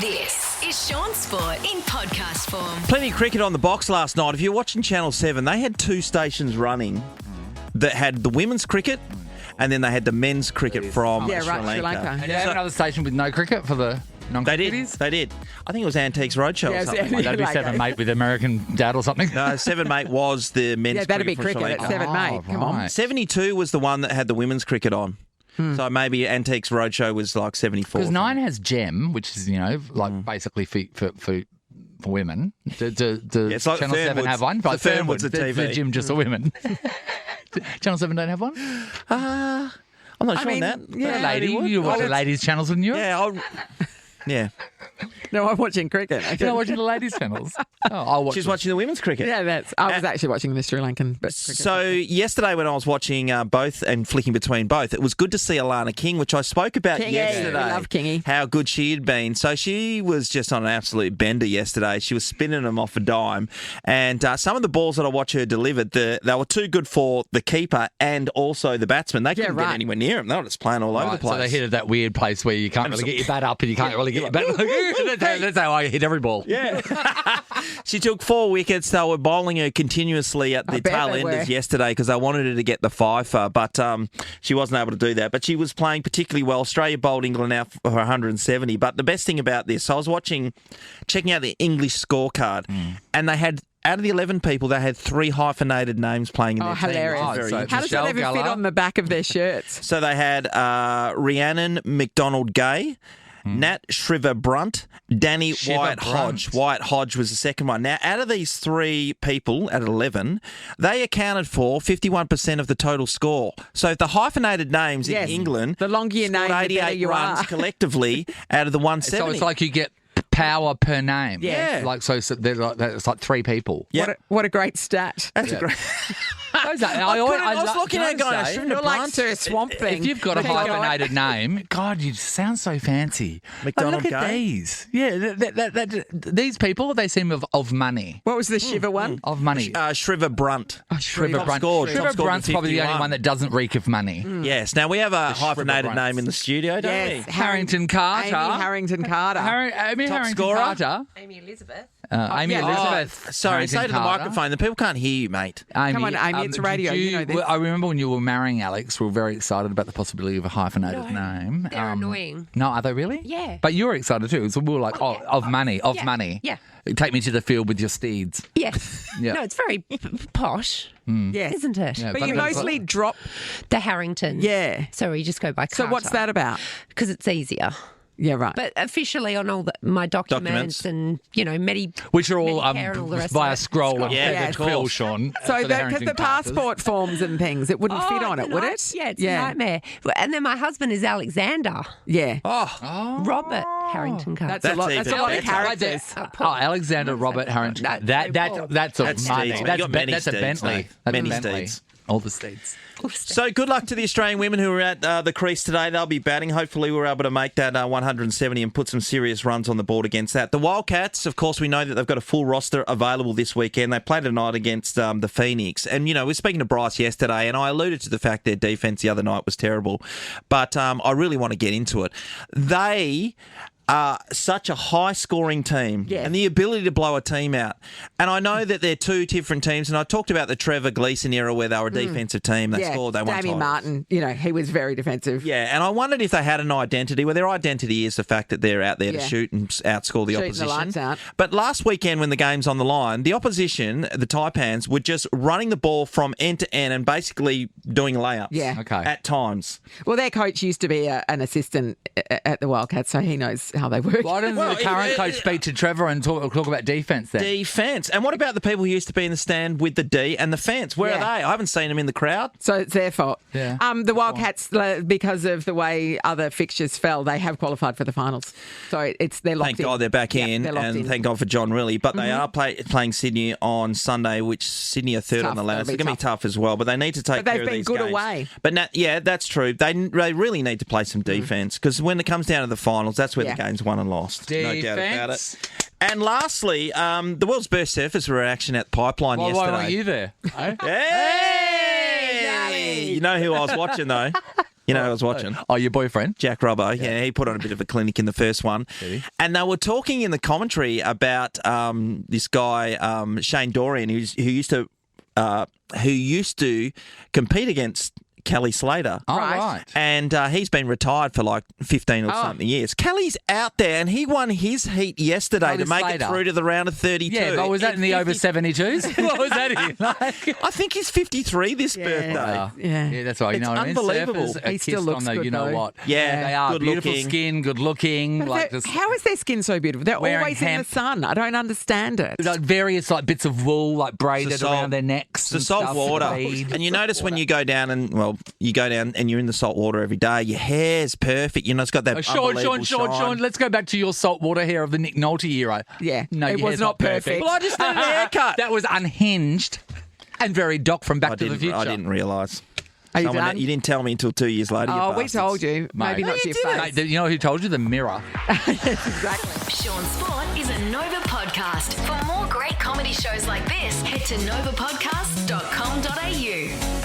This is Shaun Sport in podcast form. Plenty of cricket on the box last night. If you're watching Channel 7, they had two stations running that had the women's cricket and then they had the men's cricket from Sri Lanka. And you have another station with no cricket for the non-cricketers? They did. I think it was Antiques Roadshow or something. That'd be Seven Mate with American Dad or something. No, Seven Mate was the men's that'd be cricket from Sri cricket Lanka. at Seven Mate. Come on. 72 was the one that had the women's cricket on. So maybe Antiques Roadshow was like 74. Because 9 has Gem, which is, basically for women. it's like Channel 7 have one? The Fernwood's a TV. The Gym just for women. Channel 7 don't have one? I'm not sure on that. Yeah, you watch the ladies' channels, wouldn't you? Yeah, No, I'm watching cricket. You're not watching the ladies' channels? I'll watch She's them. watching the women's cricket. Yeah, I was actually watching the Sri Lankan cricket. So yesterday when I was watching both and flicking between both, it was good to see Alana King, which I spoke about Kingy. yesterday. We love Kingy. How good she had been. So she was just on an absolute bender yesterday. She was spinning them off a dime. And some of the balls that I watched her deliver, they were too good for the keeper and also the batsman. They couldn't get anywhere near them. They were just playing all over the place. So they hit at that weird place where you can't really get your bat up and you can't really get your bat. That's how I hit every ball. Yeah. She took 4 wickets. They were bowling her continuously at the tail enders yesterday because they wanted her to get the fifer, but she wasn't able to do that. But she was playing particularly well. Australia bowled England out for 170. But the best thing about this, I was checking out the English scorecard, and they had, out of the 11 people, they had 3 hyphenated names playing in their team. Hilarious. So How does that even fit on the back of their shirts? So they had Rhiannon McDonald-Gay, Nat Shriver-Brunt, Danny Wyatt-Hodge. Wyatt-Hodge was the second one. Now, out of these 3 people, out of 11, they accounted for 51% of the total score. So if the hyphenated names in England, the longer your name, the better 88 you runs are. collectively out of the 170. So it's like you get power per name. Yeah. It's like 3 people. Yeah. What a great stat. That's a great... I was looking at it going, I shouldn't You're have like Brunt. Sir Swamp Thing. If you've got a hyphenated name, God, you sound so fancy. McDonald look at Gay. these. Yeah, these people, they seem of money. What was the Shiver one? Of money. Shriver-Brunt. Shriver-Brunt. Shriver-Brunt's probably the only one that doesn't reek of money. Yes. Now, we have a hyphenated Shriver-Brunts. name in the studio, don't we? Harrington Carter. Amy Harrington Carter. Amy Top Harrington scorer? Carter. Amy Elizabeth. Amy Elizabeth. Sorry, Harrington say to the Carter. microphone. The people can't hear you, mate. Come on, Amy, it's radio. You know this. I remember when you were marrying Alex, we were very excited about the possibility of a hyphenated name. They're annoying. No, are they really? Yeah. But you were excited too. So we were like, of money. Yeah. Take me to the field with your steeds. Yeah. Yeah. No, it's very posh, Yes. isn't it? Yeah, But you mostly drop. The Harrington. Yeah. So we just go by Carter. So what's that about? Because it's easier. Yeah, right. But officially on all my documents and, Which are all Medicare and all the rest via of it. scroll and Yeah, the quill, Shaun. So for the because Harrington the Carters. passport forms and things, it wouldn't fit on it, would it? Yeah, it's a nightmare. And then my husband is Alexander. Yeah. Robert Harrington Carter. That's a lot. That's a even lot of better. characters. Alexander Robert Harrington. No, That's a That's money. steeds, mate. You got many That's a steeds, Bentley. mate. That's Many a Bentley. steeds. All the steeds. So good luck to the Australian women who are at the crease today. They'll be batting. Hopefully we're able to make that 170 and put some serious runs on the board against that. The Wildcats, of course, we know that they've got a full roster available this weekend. They play tonight against the Phoenix. And, we were speaking to Bryce yesterday, and I alluded to the fact their defence the other night was terrible. But I really want to get into it. They are such a high-scoring team and the ability to blow a team out. And I know that they're 2 different teams, and I talked about the Trevor Gleeson era where they were a defensive team. They scored, they won Damien titles. Martin, he was very defensive. Yeah, and I wondered if they had an identity. Well, their identity is the fact that they're out there to shoot and outscore the Shooting opposition. the lights out. But last weekend when the game's on the line, the opposition, the Taipans, were just running the ball from end to end and basically doing layups. Yeah. Okay. At times. Well, their coach used to be an assistant at the Wildcats, so he knows how they work. Why doesn't the current coach speak to Trevor and talk about defence then? Defence. And what about the people who used to be in the stand with the D and the fence? Where are they? I haven't seen them in the crowd. So it's their fault. Yeah. The Wildcats, because of the way other fixtures fell, they have qualified for the finals. So they're locked in. Thank God they're back in, they're locked and in. thank God for John Riley. But they are playing Sydney on Sunday, which Sydney are third Tough. on the ladder. That'll It's be going to be tough as well. But they need to take But they've care of been these good games. away. But that's true. They really need to play some defence because when it comes down to the finals, that's where the game's won and lost. No doubt about it. And lastly, the world's best surfers were at action at Pipeline yesterday. Why weren't you there? Hey! You know who I was watching though? You know, I was watching. Oh, your boyfriend? Jack Robbo, yeah, he put on a bit of a clinic in the first one. Did he? And they were talking in the commentary about this guy, Shane Dorian, who used to compete against Kelly Slater. Oh, right. And he's been retired for like 15 or something years. Kelly's out there and he won his heat yesterday to make it through to the round of 32. Yeah, but was that in the over 72s? What was that in? I think he's 53 this birthday. Yeah, that's right. You It's know what I mean? unbelievable. Surfers are He still kissed looks on the, good, you know though. what? Yeah, they are. good Beautiful looking. skin, good looking. How is their skin so beautiful? They're Wearing always in hemp. the sun. I don't understand it. Like various like bits of wool like braided around their necks. It's the salt water. And you notice when you go down and you're in the salt water every day, your hair's perfect. You know, it's got that unbelievable Sean, let's go back to your saltwater hair of the Nick Nolte era. Yeah, No, it your was hair's not perfect. Well, I just did a haircut. That was unhinged and very Doc from Back to the Future. I didn't realise. Are you done? You didn't tell me until 2 years later. Oh, you we bastards. told you. Maybe Mate. not No, to you your didn't. face. You know who told you? The Mirror. Exactly. Shaun Sport is a Nova podcast. For more great comedy shows like this, head to novapodcast.com.au.